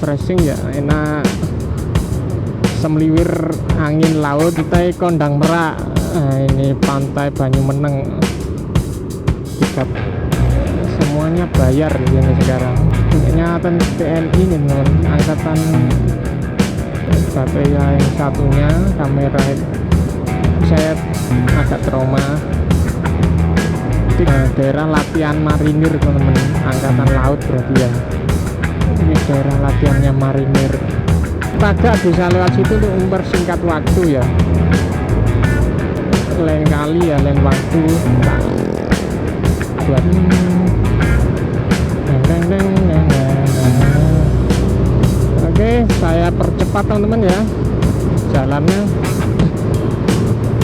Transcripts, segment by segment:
refreshing ya, enak, semliwir angin laut. Pantai Kondang Merak. Nah, ini pantai Banyumeneng. Semuanya bayar di sini sekarang. Punyanya TNI nih teman, angkatan baterai yang satunya kamera. Saya agak trauma. Daerah latihan marinir teman-teman, angkatan laut berarti ya. Ini daerah latihannya marinir. Agak bisa lewat situ untuk mempersingkat waktu ya. Lain kali ya, lain waktu buat oke, saya percepat teman-teman ya jalannya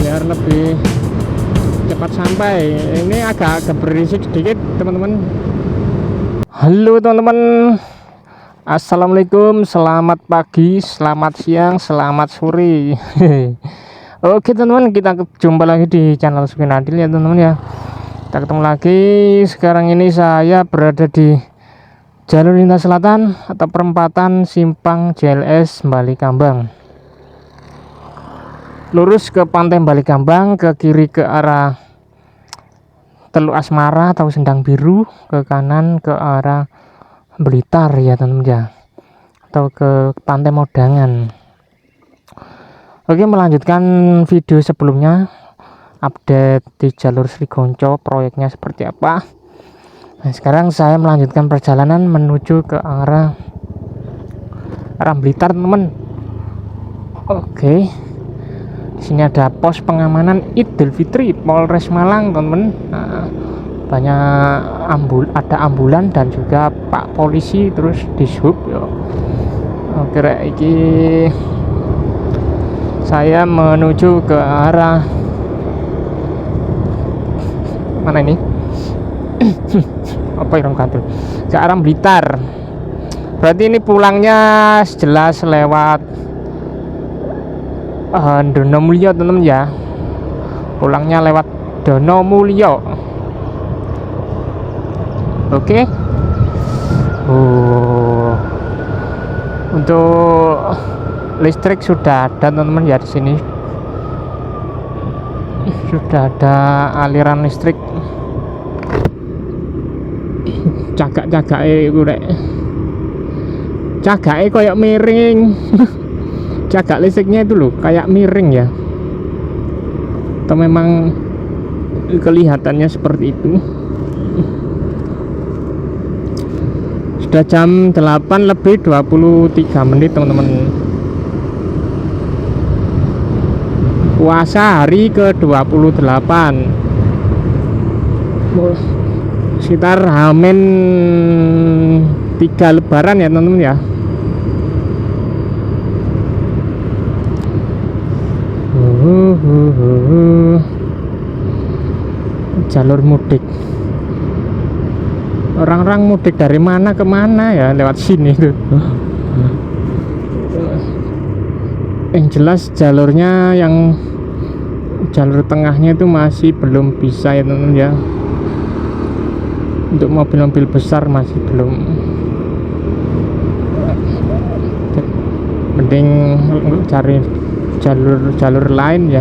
biar lebih cepat sampai. Ini agak berisik sedikit teman-teman. Halo teman-teman, assalamualaikum, selamat pagi, selamat siang, selamat sore. Oke teman-teman, kita jumpa lagi di channel Supin Adil ya teman-teman ya. Kita ketemu lagi. Sekarang ini saya berada di jalur lintas selatan atau perempatan simpang JLS Balikambang. Lurus ke pantai Balikambang, ke kiri ke arah Teluk Asmara atau Sendang Biru, ke kanan ke arah Blitar ya teman-teman ya, atau ke pantai Modangan. Oke, melanjutkan video sebelumnya, update di jalur Srigonco proyeknya seperti apa. Nah, sekarang saya melanjutkan perjalanan menuju ke arah Blitar teman-teman. Oke, di sini ada pos pengamanan Idul Fitri Polres Malang teman-teman. Nah, banyak ada ambulan dan juga Pak Polisi terus dishub yo. Oke, iki saya menuju ke arah mana ini? Apa yang kantor? Ke arah Blitar. Berarti ini pulangnya jelas lewat Donomulyo teman-teman ya. Pulangnya lewat Donomulyo. Oke. Untuk listrik sudah ada teman-teman ya di sini. Sudah ada aliran listrik. Cagak-cagake iku rek. Cagake kayak miring. Cagak listriknya itu loh kayak miring ya. Atau memang kelihatannya seperti itu. Sudah jam 8 lebih 23 menit teman-teman. Puasa hari ke-28. Sekitar Hamin 3 lebaran ya teman-teman ya. Jalur mudik. Orang-orang mudik dari mana ke mana ya lewat sini tuh. Yang jelas jalurnya, yang jalur tengahnya itu masih belum bisa ya teman-teman ya. Untuk mobil-mobil besar masih belum. Mending cari jalur lain ya.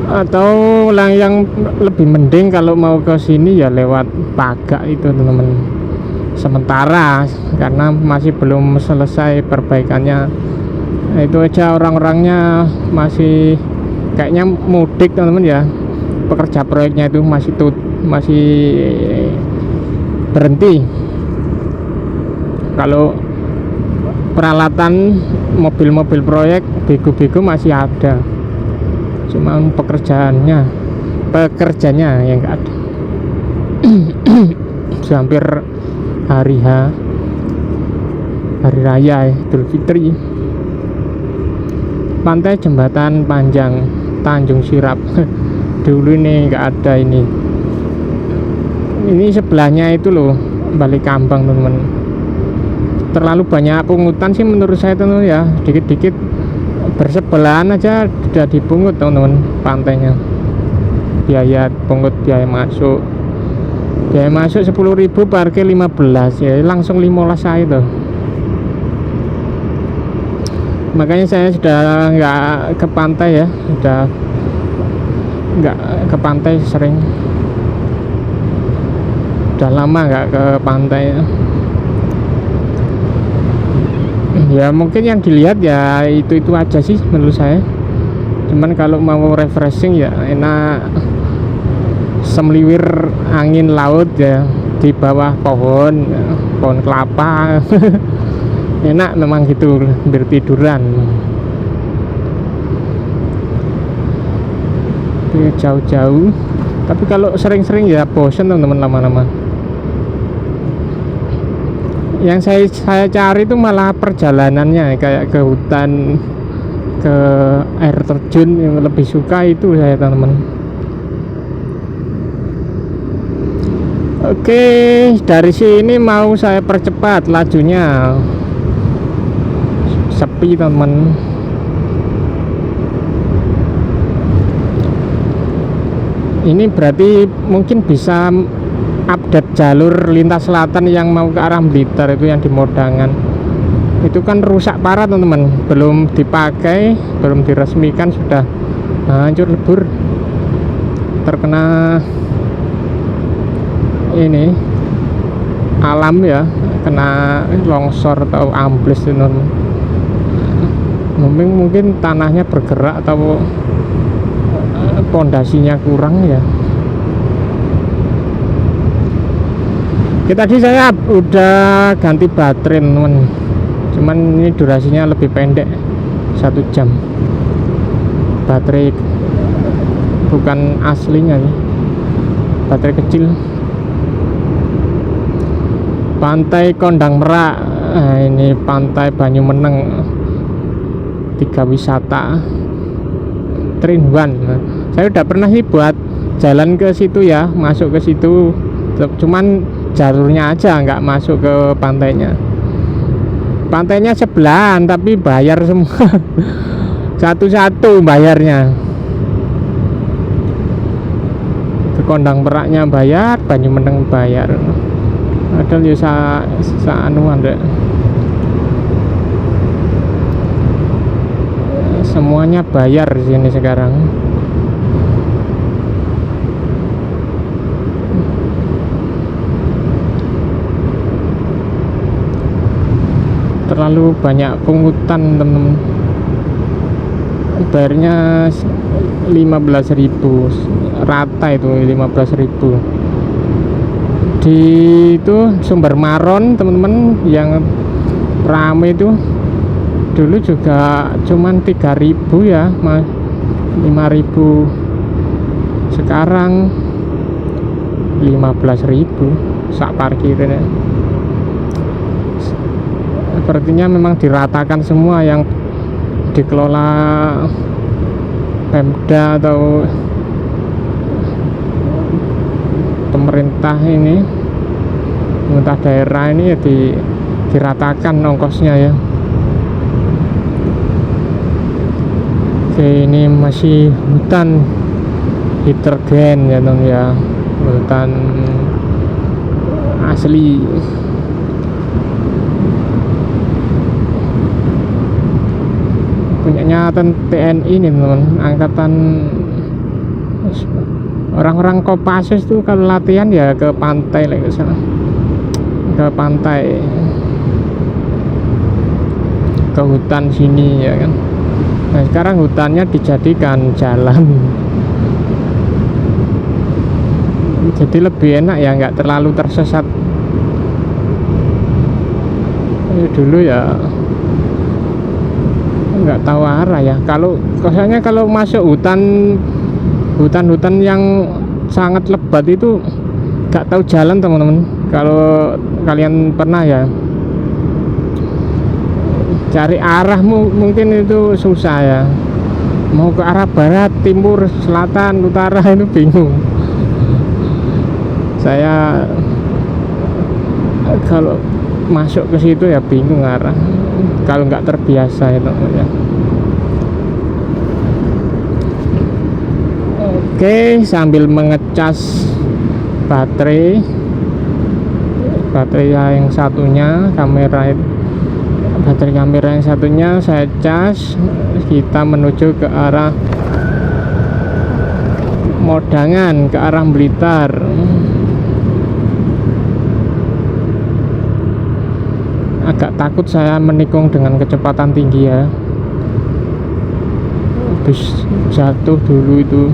Atau yang lebih mending kalau mau ke sini ya lewat Pagak itu teman-teman. Sementara karena masih belum selesai perbaikannya. Nah, itu aja orang-orangnya masih kayaknya mudik teman-teman ya. Pekerja proyeknya itu masih berhenti. Kalau peralatan mobil-mobil proyek bego-bego masih ada, cuma pekerjanya yang enggak ada. Hampir hari raya Idul Fitri. Pantai Jembatan Panjang Tanjung Sirap. Dulu ini enggak ada ini. Ini sebelahnya itu loh Balikambang teman-teman. Terlalu banyak pungutan sih menurut saya teman-teman ya. Dikit-dikit bersebelahan aja sudah dipungut teman-teman pantainya. Biaya pungut, biaya masuk. biaya masuk 10.000, parkir 15, ya langsung 15 saya itu. Makanya saya sudah nggak ke pantai ya, sudah nggak ke pantai sering, udah lama nggak ke pantai ya. Ya mungkin yang dilihat ya itu aja sih menurut saya. Cuman kalau mau refreshing ya enak, semliwir angin laut ya di bawah pohon kelapa. Enak memang gitu bertiduran. Jauh-jauh, tapi kalau sering-sering ya bosen teman-teman lama-lama. Yang saya cari itu malah perjalanannya, kayak ke hutan, ke air terjun, yang lebih suka itu saya teman-teman. Oke, dari sini mau saya percepat lajunya, sepi teman-teman. Ini berarti mungkin bisa update jalur lintas selatan yang mau ke arah Blitar itu, yang di Modangan itu kan rusak parah teman-teman, belum dipakai, belum diresmikan sudah hancur lebur, terkena ini alam ya, kena longsor atau ambles itu. Mungkin tanahnya bergerak atau pondasinya kurang ya. Tadi saya udah ganti baterai teman, cuman ini durasinya lebih pendek, 1 jam. Baterai bukan aslinya nih, baterai kecil. Pantai Kondang Merak, ini pantai Banyumeneng, 3 wisata 3-in-1. Saya udah pernah sih buat jalan ke situ ya, masuk ke situ, cuman jalurnya aja nggak masuk ke pantainya. Pantainya sebelahan tapi bayar semua. Satu-satu bayarnya. Ke Kondang Meraknya bayar, Banyumeneng bayar. Padahal ya anuan deh. Semuanya bayar di sini sekarang. Terlalu banyak pungutan teman-teman. Bayarnya 15.000 rata itu, 15.000. Di itu Sumber Maron teman-teman yang rame itu dulu juga cuman 3.000 ya, 5.000. Sekarang 15.000 sak parkirnya. Sepertinya memang diratakan semua, yang dikelola Pemda atau pemerintah ini, pemerintah daerah ini ya diratakan ongkosnya ya. Oke, ini masih hutan Hitergen ya teman ya, hutan asli. Punyanya TNI ini teman, angkatan. Orang-orang Kopassus tuh kalau latihan ya ke pantai lagi sana, ke pantai, ke hutan sini ya kan. Nah sekarang hutannya dijadikan jalan, jadi lebih enak ya, nggak terlalu tersesat. Dulu ya nggak tahu arah ya. Kalau masuk hutan yang sangat lebat itu nggak tahu jalan teman-teman. Kalau kalian pernah ya, cari arah mungkin itu susah ya. Mau ke arah barat, timur, selatan, utara itu bingung. Saya kalau masuk ke situ ya bingung arah, kalau nggak terbiasa ya teman-teman. Oke, sambil mengecas baterai yang satunya, baterai kamera yang satunya saya cas. Kita menuju ke arah Modangan, ke arah Blitar. Agak takut saya menikung dengan kecepatan tinggi ya, habis jatuh dulu itu.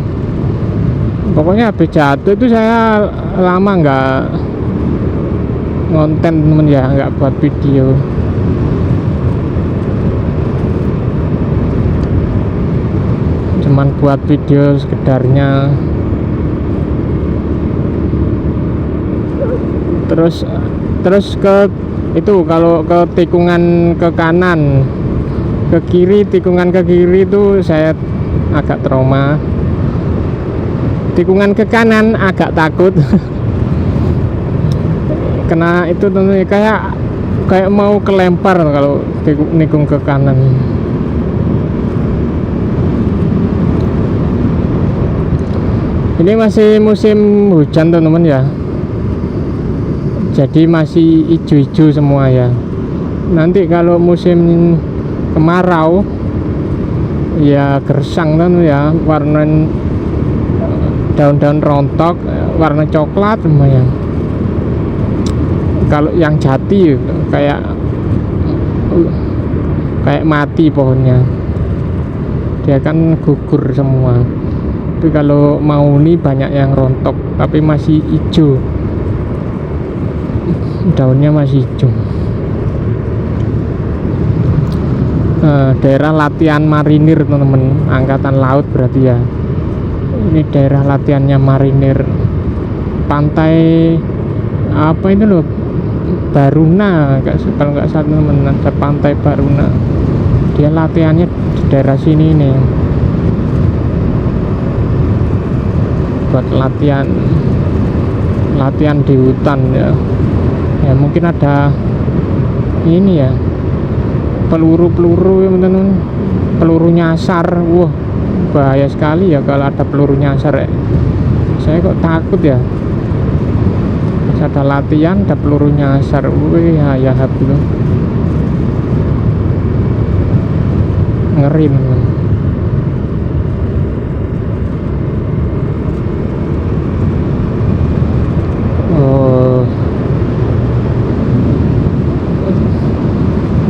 Pokoknya habis jatuh itu saya lama nggak ngonten temen ya, nggak buat video. Cuman buat video sekedarnya. Terus ke itu, kalau ke tikungan ke kanan, ke kiri, tikungan ke kiri itu saya agak trauma. Tikungan ke kanan agak takut. Kena itu tentunya kayak mau kelempar kalau nikung ke kanan. Ini masih musim hujan teman-teman ya, jadi masih hijau-hijau semua ya. Nanti kalau musim kemarau ya gersang kan ya, warna daun-daun rontok warna coklat semua ya. Kalau yang jati kayak mati pohonnya, dia kan gugur semua. Tapi kalau mau nih banyak yang rontok tapi masih hijau, daunnya masih hijau. Daerah latihan marinir teman-teman, angkatan laut berarti ya. Ini daerah latihannya marinir, pantai apa itu loh, Baruna kalau nggak salah teman-teman, ada pantai Baruna. Dia latihannya di daerah sini nih, buat latihan di hutan ya. Ya mungkin ada ini ya, peluru ya teman-teman, peluru nyasar. Wah, bahaya sekali ya kalau ada peluru nyasar ya. Saya kok takut ya, ada latihan ada peluru nyasar. Wih ya habis, ngeri teman.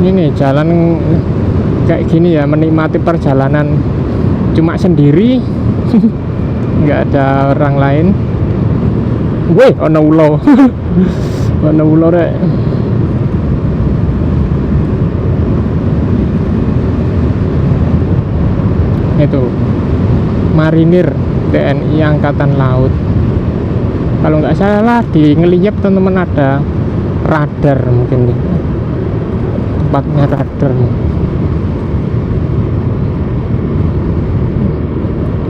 Ini jalan kayak gini ya, menikmati perjalanan cuma sendiri. Nggak ada orang lain. Wih, ono ulo. Ono ulo rek. Itu marinir TNI Angkatan Laut. Kalau nggak salah di Ngeliep teman-teman ada radar, mungkin nih tempatnya radar nih.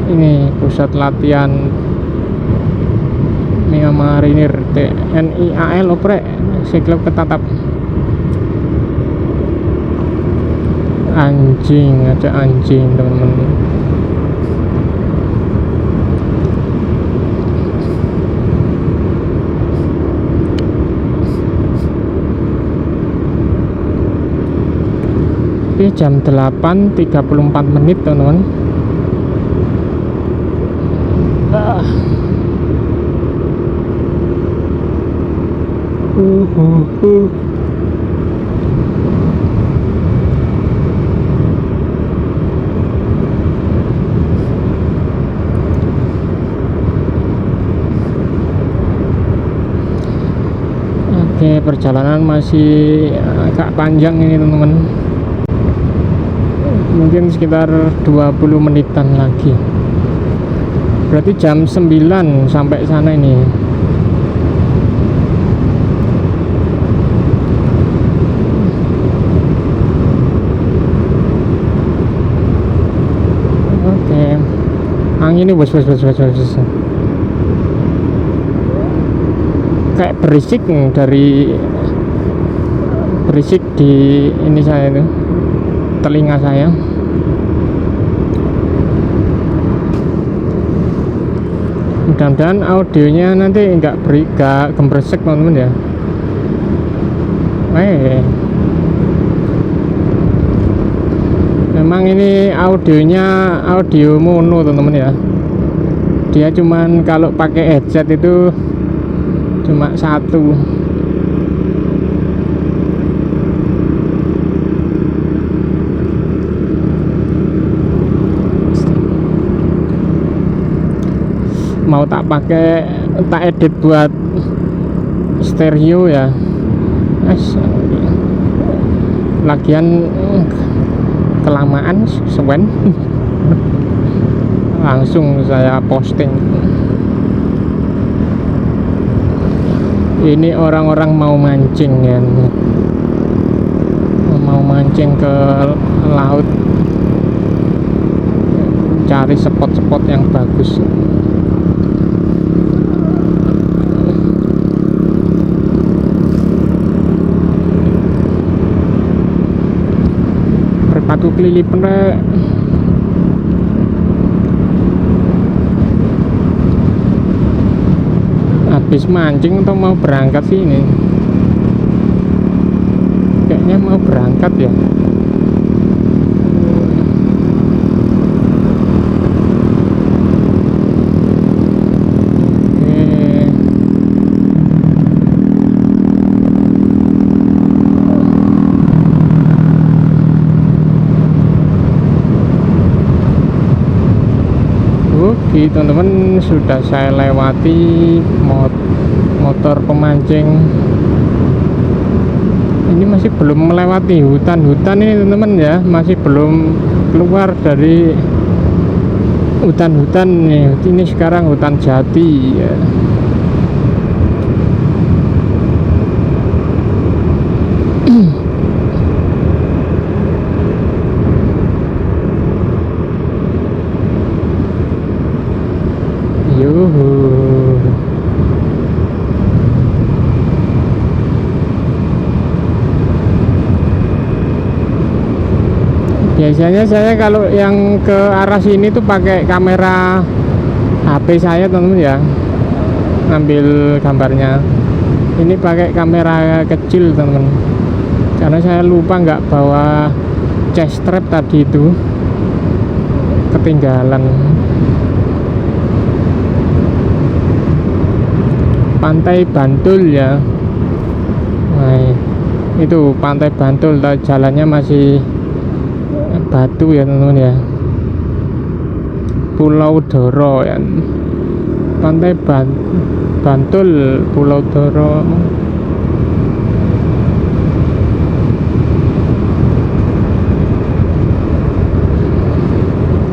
Ini pusat latihan marinir TNI AL oprek Siklop Ketatap. Anjing, ada anjing teman-teman. Oke, jam 8.34 menit teman-teman. Oke, perjalanan masih agak panjang ini teman-teman. Mungkin sekitar 20 menitan lagi. Berarti jam 9 sampai sana ini. Oke. Angin ini bos. Kayak berisik di ini saya itu, telinga saya. mudah-mudahan audionya nanti nggak gembresek teman-teman ya. Memang ini audionya audio mono teman-teman ya, dia cuman kalau pakai headset itu cuma satu. Mau tak edit buat stereo ya, lagian kelamaan sewen. Langsung saya posting. Ini orang-orang mau mancing ya, mau mancing ke laut, cari spot-spot yang bagus. Patu kelilipan habis mancing atau mau berangkat sih ini? Kayaknya mau berangkat ya. Oke teman-teman, sudah saya lewati motor pemancing. Ini masih belum melewati hutan-hutan ini teman-teman ya, masih belum keluar dari hutan-hutan nih. Ini sekarang hutan jati ya. Biasanya saya kalau yang ke arah sini tuh pakai kamera HP saya teman-teman ya, ngambil gambarnya. Ini pakai kamera kecil teman-teman, karena saya lupa nggak bawa chest strap tadi, itu ketinggalan. Pantai Bantul ya. Nah, itu Pantai Bantul, jalannya masih batu ya teman-teman ya. Pulau Doro ya, Pantai Bantul, Pulau Doro.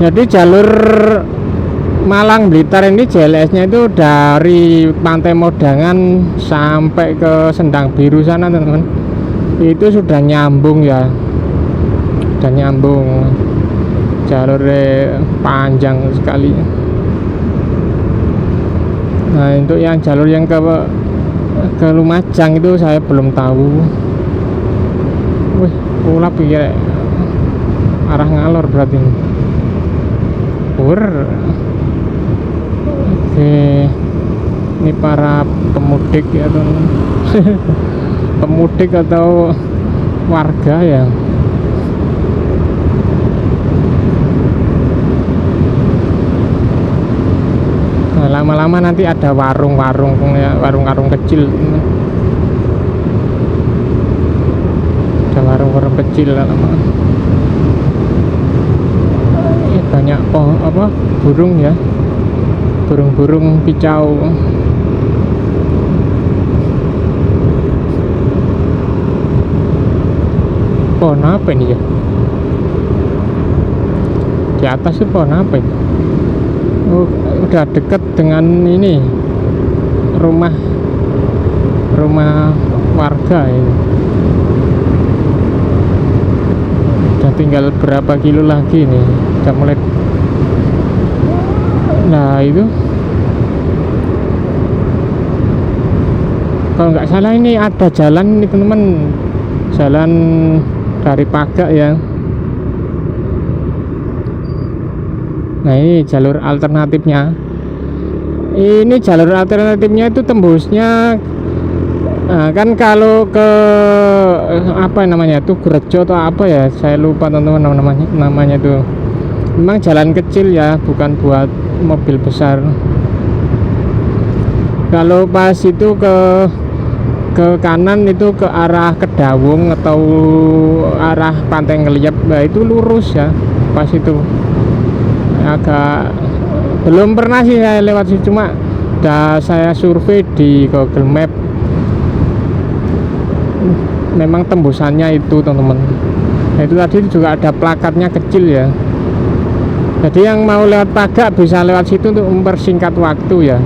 Jadi jalur Malang Blitar ini JLS-nya itu dari Pantai Modangan sampai ke Sendang Biru sana teman-teman, itu sudah nyambung ya, sudah nyambung, jalurnya panjang sekali. Nah untuk yang jalur yang ke Lumajang itu saya belum tahu. Wih, ulap ya, arah ngalor berarti. Oke, ini para pemudik ya teman-teman. Pemudik atau warga ya. Nah, lama-lama nanti ada warung-warung ya, warung-warung kecil. Ada warung-warung kecil lama. Banyak burung ya, burung-burung kicau. Pohon apa ini ya? Di atas itu pohon apa ini? Oh, udah dekat dengan ini rumah warga ini. Udah tinggal berapa kilo lagi nih, udah mulai. Nah itu kalau nggak salah ini ada jalan nih teman-teman, jalan dari Pagak ya. Nah ini jalur alternatifnya. Ini jalur alternatifnya itu tembusnya kan kalau ke apa namanya tuh Gerejo atau apa ya, saya lupa teman-teman namanya tuh. Memang jalan kecil ya, bukan buat mobil besar. Kalau pas itu ke kanan itu ke arah Kedawung atau arah Pantai Ngeliep, nah itu lurus ya. Pas itu agak belum pernah sih saya lewat sih, cuma saya survei di Google Map, memang tembusannya itu teman-teman. Nah, itu tadi juga ada plakatnya kecil ya, jadi yang mau lewat Pagak bisa lewat situ untuk mempersingkat waktu ya.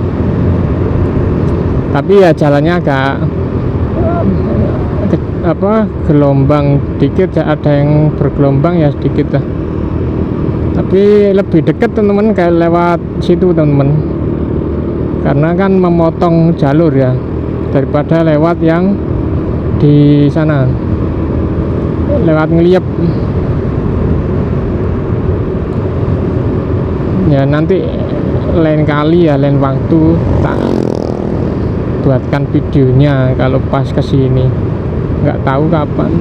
Tapi ya jalannya agak gelombang dikit ya, ada yang bergelombang ya sedikit lah. Tapi lebih dekat teman-teman kayak lewat situ teman-teman, karena kan memotong jalur ya, daripada lewat yang di sana lewat Ngeliep ya. Nanti lain kali ya, lain waktu tak buatkan videonya kalau pas kesini, nggak tahu kapan.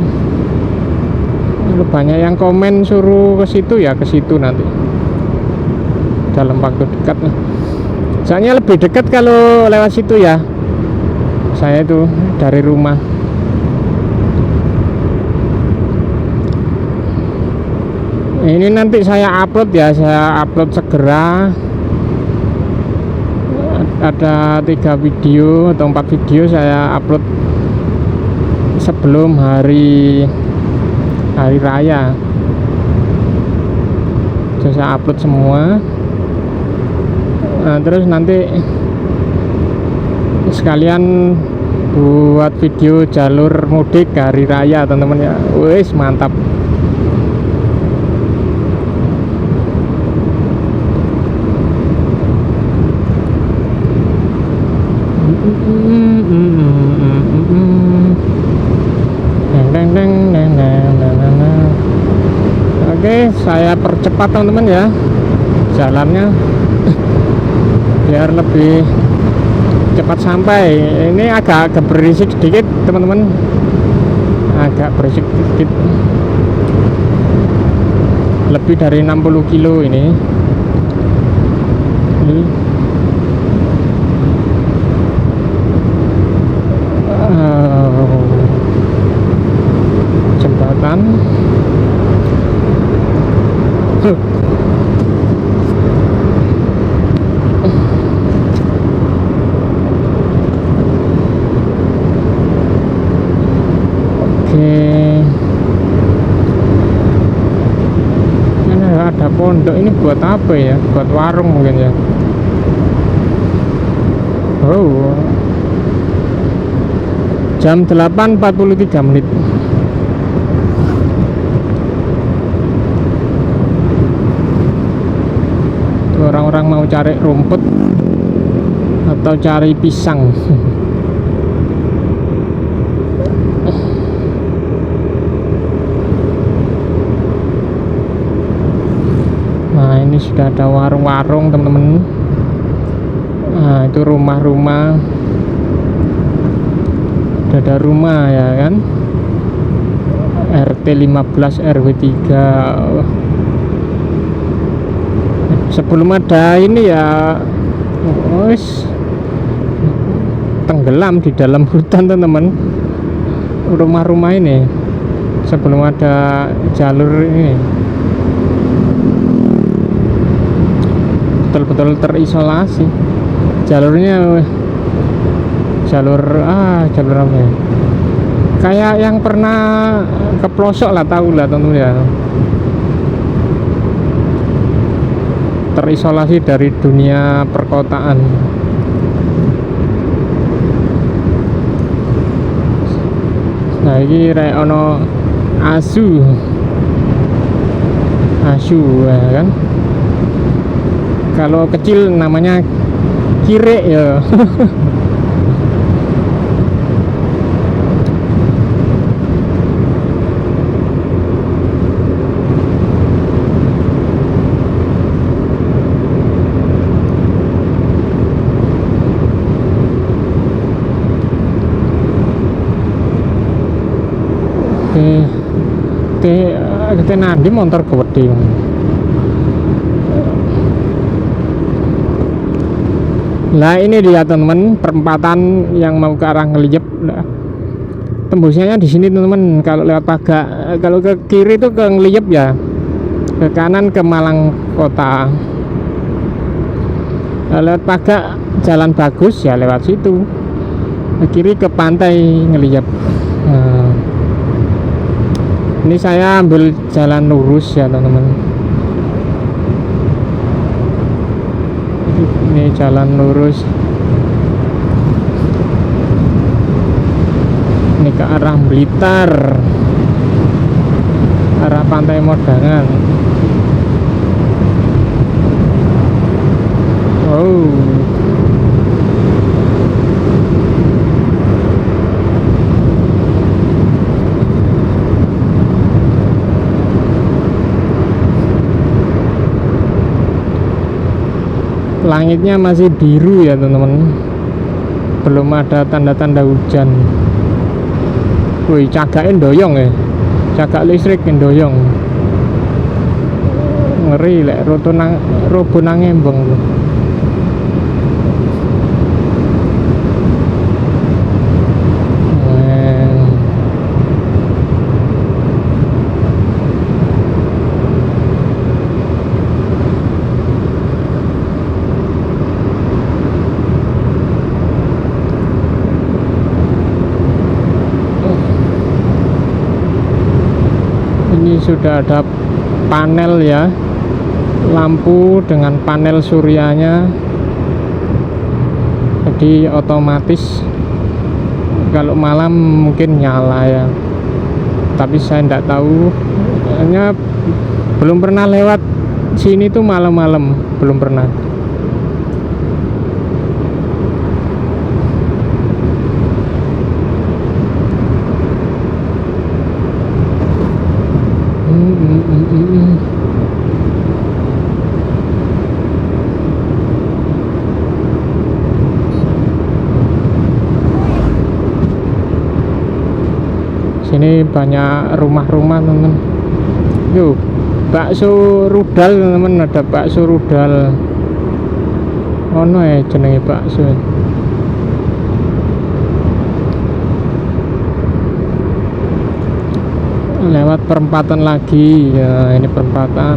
Lalu banyak yang komen suruh ke situ ya, ke situ nanti dalam waktu dekat. Soalnya lebih dekat kalau lewat situ ya, saya itu dari rumah. Ini nanti saya upload ya, saya upload segera. Ada 3 video atau 4 video saya upload sebelum hari raya. Saya upload semua. Nah, terus nanti sekalian buat video jalur mudik hari raya teman-teman ya. Wes mantap. Oke, saya percepat teman-teman ya jalannya biar lebih cepat sampai. Ini agak berisik sedikit teman-teman, agak berisik sedikit, lebih dari 60 kilo ini. Jembatan ada pondok. Ini buat apa ya? Buat warung mungkin ya. Oh, jam 8.43 menit. Orang-orang mau cari rumput atau cari pisang. Nah, ini sudah ada warung-warung teman-teman. Nah, itu rumah-rumah, sudah ada rumah ya kan, RT 15 RW 3. Sebelum ada ini ya, wis tenggelam di dalam hutan teman-teman rumah-rumah ini, sebelum ada jalur ini. Betul-betul terisolasi jalurnya. Jalur apa ya, kayak yang pernah ke pelosok lah, tahu lah tentu ya, terisolasi dari dunia perkotaan. Nah, ini rek ono asu ya kan. Kalau kecil namanya kire ya. Kita nanti motor gede. Nah ini dia teman-teman, perempatan yang mau ke arah Ngeliep. Nah, tembusnya di sini teman-teman. Kalau lewat Pagak, kalau ke kiri itu ke Ngeliep ya, ke kanan ke Malang Kota. Nah, lewat Pagak jalan bagus ya, lewat situ. Ke kiri ke pantai Ngeliep. Nah, ini saya ambil jalan lurus ya teman-teman. Ini jalan lurus, ini ke arah Blitar, arah Pantai Modangan. Oh, langitnya masih biru ya teman-teman, belum ada tanda-tanda hujan. Wih, cagaknya doyong ya, cagak listrik doyong, ngeri lek robo nang embong. Ini sudah ada panel ya, lampu dengan panel suryanya, jadi otomatis kalau malam mungkin nyala ya, tapi saya tidak tahu, hanya belum pernah lewat sini tuh malam-malam, belum pernah. Sini banyak rumah-rumah teman. Yuk, bakso rudal teman, ada bakso rudal. Ono ya jenenge bakso. Lewat perempatan lagi ya, ini perempatan.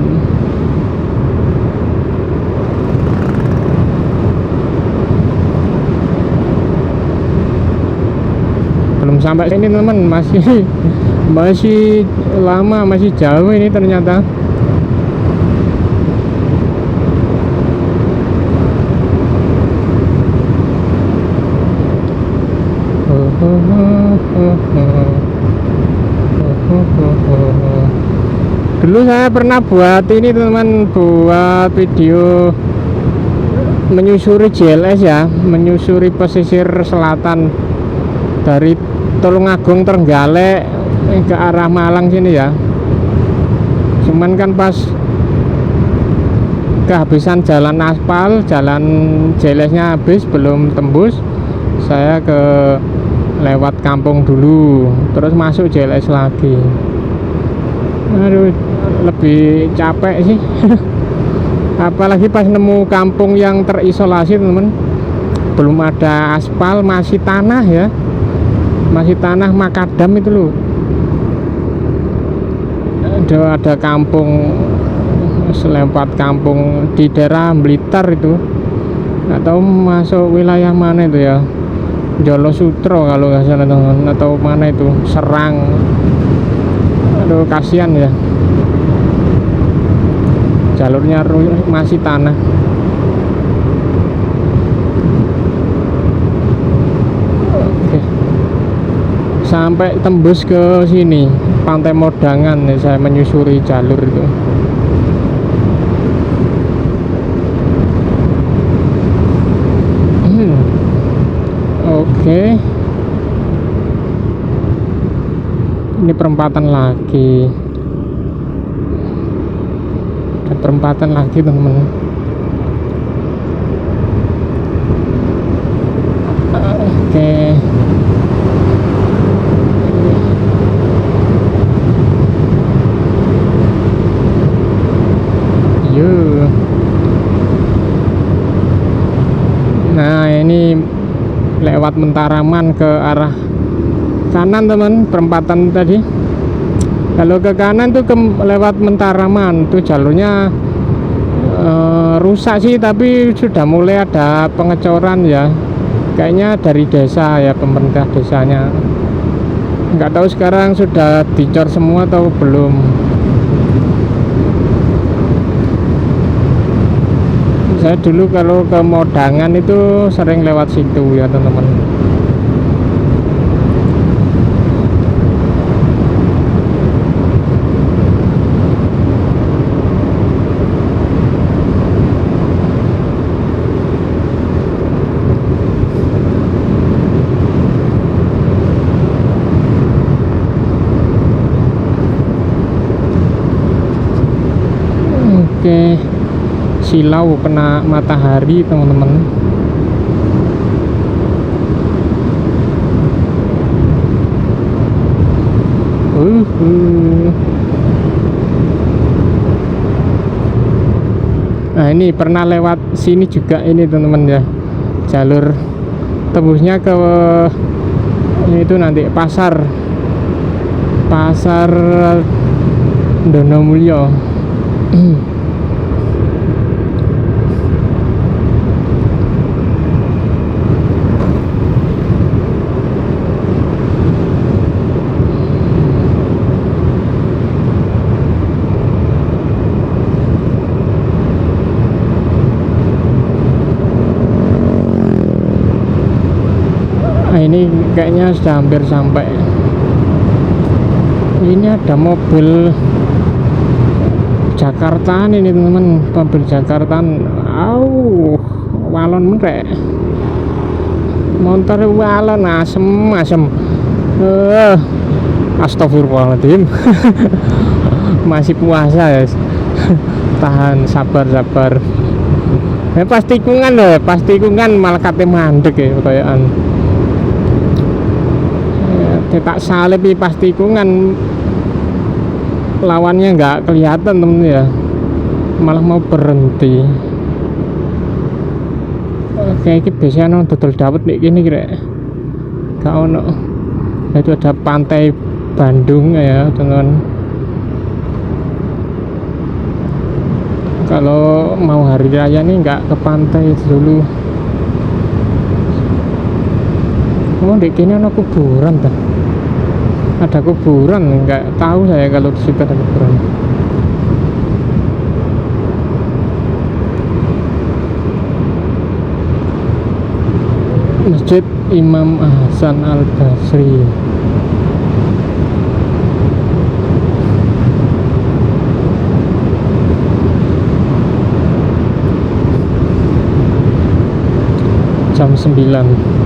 Belum sampai sini teman, masih lama, masih jauh ini ternyata. Dulu saya pernah buat ini teman, buat video menyusuri JLS ya, menyusuri pesisir selatan dari Tulungagung Trenggalek ke arah Malang sini ya. Cuman kan pas kehabisan jalan aspal, jalan JLS-nya habis, belum tembus, saya ke lewat kampung dulu, terus masuk JLS lagi. Aduh, lebih capek sih. Apalagi pas nemu kampung yang terisolasi teman, belum ada aspal, masih tanah ya, masih tanah makadam itu loh. Ada kampung, selempat kampung di daerah Blitar itu, nggak tahu masuk wilayah mana itu ya, Jolo Sutro kalau nggak salah teman, atau mana itu, Serang. Aduh, kasihan ya, jalurnya masih tanah. Oke, sampai tembus ke sini Pantai Modangan nih, saya menyusuri jalur itu. Oke, ini perempatan lagi, ada perempatan lagi teman-teman. Oke, lewat Mentaraman ke arah kanan teman, perempatan tadi. Kalau ke kanan tuh lewat Mentaraman tuh jalurnya rusak sih, tapi sudah mulai ada pengecoran ya, kayaknya dari desa ya, pemerintah desanya. Nggak tahu sekarang sudah dicor semua atau belum. Saya dulu kalau ke Modangan itu sering lewat situ ya teman-teman. Oke, silau kena matahari teman-teman. Nah ini pernah lewat sini juga ini teman-teman ya, jalur tembusnya ke ini itu nanti pasar Donomulyo. Nah ini kayaknya sudah hampir sampai. Ini ada mobil Jakartaan ini teman-teman, mobil Jakartaan. Walon merek, motor walon asem. Astagfirullahaladzim. Masih puasa ya. Tahan, sabar. Pas tikungan malah kate mandek ya kayaan. Tak salib pas tikungan, lawannya nggak kelihatan temen ya, malah mau berhenti. Kayak gitu biasanya nong dodol dapet nih gini kira gak ono. Itu ada pantai Bandung ya teman-teman. Kalau mau hari raya nih nggak ke pantai dulu. Di sini ada kuburan tuh. Ada kuburan, nggak tahu saya kalau di situ ada kuburan. Masjid Imam Hasan Al Basri. Jam 9.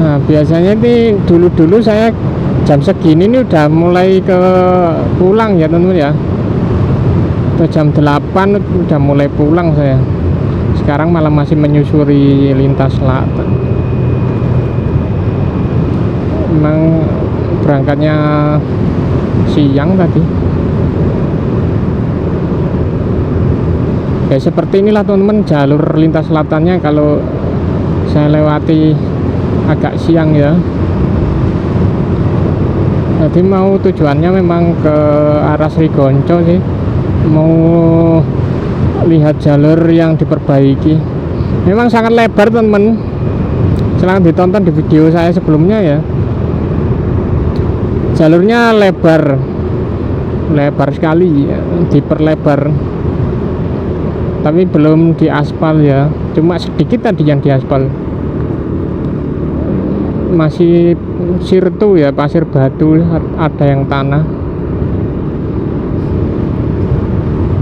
Nah biasanya ini dulu saya jam segini ini udah mulai ke pulang ya teman-teman ya. Atau jam 8 udah mulai pulang saya. Sekarang malah masih menyusuri lintas selatan. Memang berangkatnya siang tadi. Ya seperti inilah teman-teman jalur lintas selatannya kalau saya lewati agak siang ya. Jadi mau tujuannya memang ke arah Srigonco sih, mau lihat jalur yang diperbaiki. Memang sangat lebar teman-teman, silahkan ditonton di video saya sebelumnya ya. Jalurnya lebar sekali ya, diperlebar, tapi belum diaspal ya, cuma sedikit tadi yang diaspal. Masih sirtu ya, pasir batu, ada yang tanah.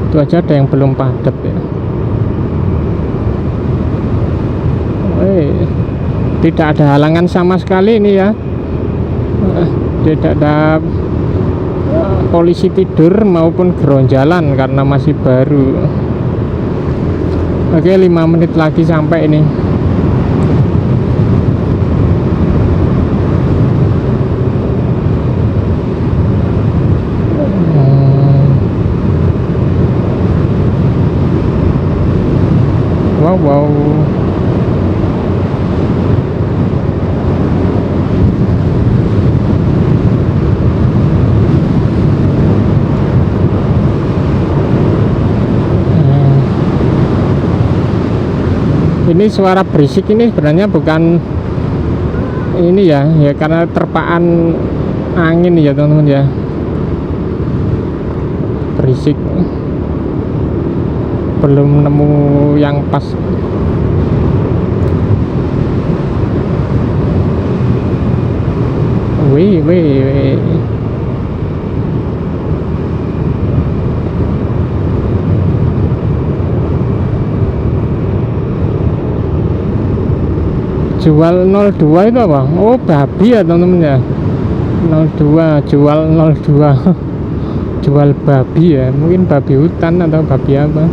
Itu aja ada yang belum padat ya. Tidak ada halangan sama sekali ini ya. Tidak ada polisi tidur maupun geronjalan karena masih baru. Oke, 5 menit lagi sampai ini. Wow. ini suara berisik ini sebenarnya bukan ini ya karena terpaan angin ya teman-teman ya, berisik, belum nemu yang pas. Wih. Jual 02 itu apa? Oh, babi ya teman-teman ya. 02, jual 02. Jual babi ya, mungkin babi hutan atau babi apa.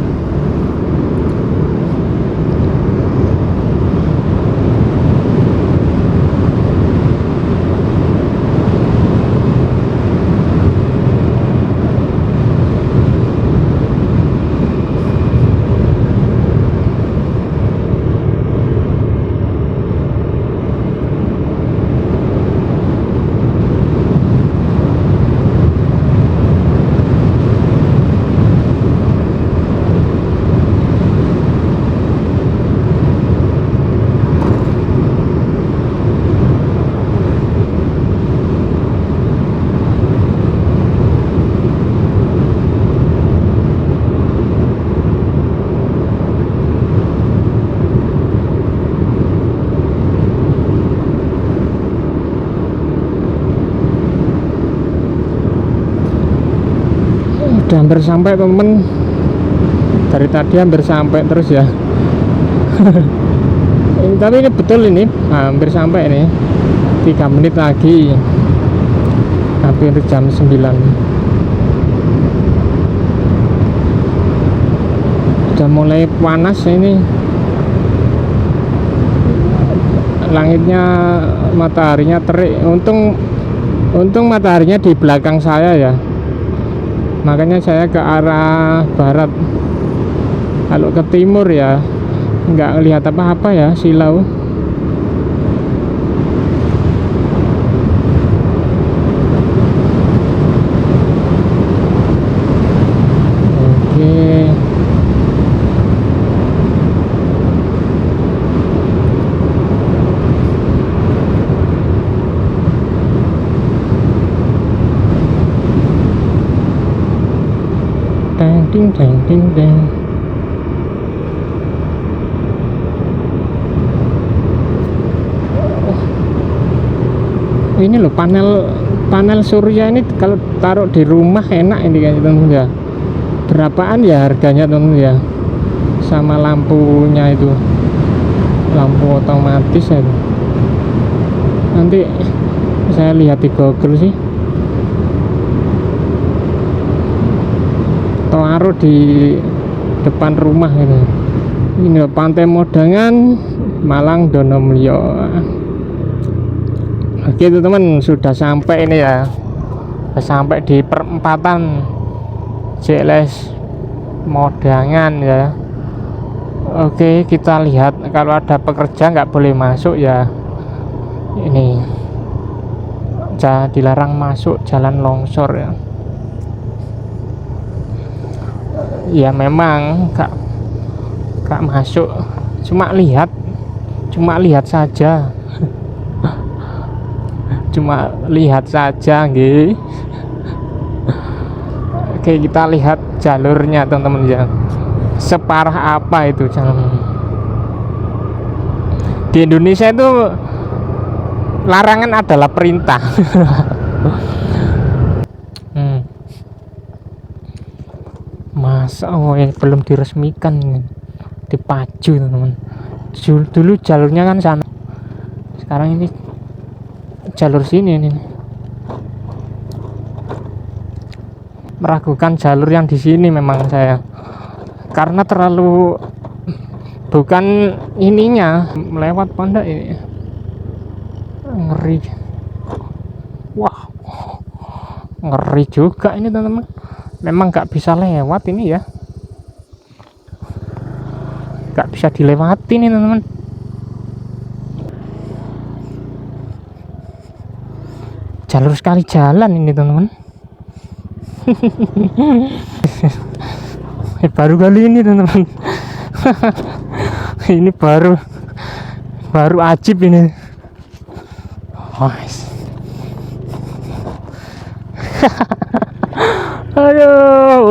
Udah hampir sampai temen, dari tadi hampir sampai terus ya. Tapi ini betul, ini hampir sampai ini, 3 menit lagi hampir jam 9. Udah mulai panas ini, langitnya, mataharinya terik. Untung mataharinya di belakang saya ya, makanya saya ke arah barat. Kalau ke timur ya nggak ngelihat apa-apa ya, silau. Oke. Ding. Ini loh panel surya ini kalau taruh di rumah enak ini kan teman-teman ya. Berapaan ya harganya teman-teman ya, sama lampunya itu, lampu otomatis ya. Nanti saya lihat di Google sih, taruh di depan rumah ini. Ini loh, Pantai Modangan, Malang, Donomulyo. Oke teman-teman, sudah sampai ini ya, sudah sampai di perempatan JLS Modangan ya. Oke, kita lihat, kalau ada pekerja nggak boleh masuk ya, ini dilarang masuk, jalan longsor ya. Ya memang gak masuk, cuma lihat saja. Cuma lihat saja nggih. Oke, kita lihat jalurnya teman-teman ya, separah apa itu jalan. Di Indonesia itu larangan adalah perintah. Masa belum diresmikan, dipacu teman-teman. Dulu jalurnya kan sana, sekarang ini jalur sini ini. Meragukan jalur yang di sini memang saya, karena terlalu, bukan ininya melewat pondok ini, ngeri. Wah, ngeri juga ini teman-teman. Memang nggak bisa lewat ini ya, nggak bisa dilewati nih teman-teman. Jalur sekali jalan ini teman-teman. Baru kali ini teman-teman. Ini baru ajib ini. Nice. Ayo,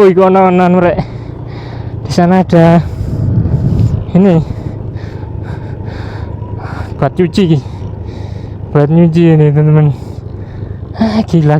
wih konon rek. Di sana ada ini buat cuci ini teman-teman. Gila.